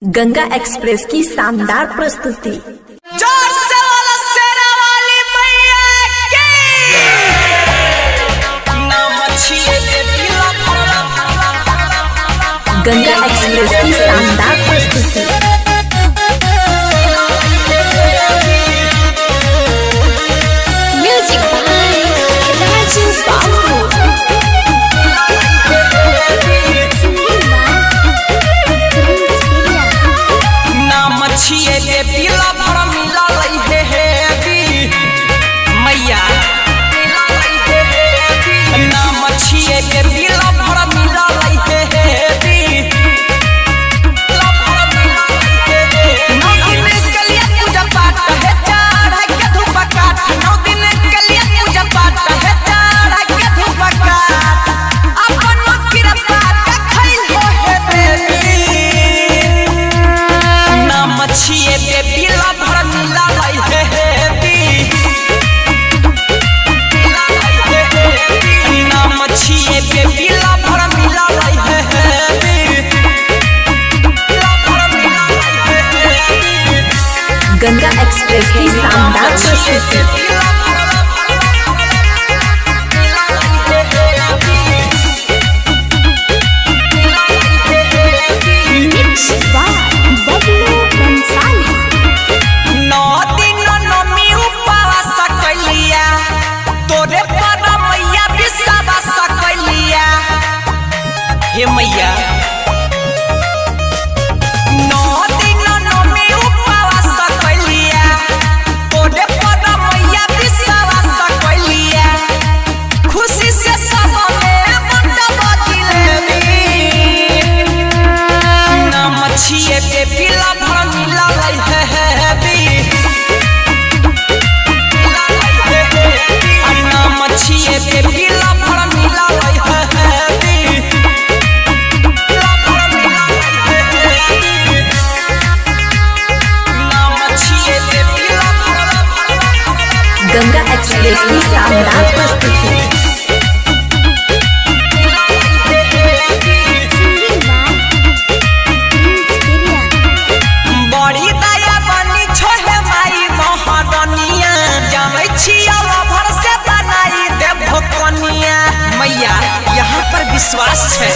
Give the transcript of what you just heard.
Ganga express की शानदार प्रस्तुति। जोर से वाला शेरा वाली मैया की नाम अच्छी है गंगा एक्सप्रेस की शानदार प्रस्तुति। म्यूजिक बाय राजू बाबू। नाम अच्छी है पीला भर मिला लई है मैया नाम अच्छी है पीला भर मिला लई है गंगा एक्सप्रेस की शानदार प्रस्तुति। हे मैया पीला भर मिला लई है नाम अच्छी है पीला भर मिला लई है नाम अच्छी है पीला गंगा एक्सप्रेस की शानदार प्रस्तुति। मैया यहाँ पर विश्वास है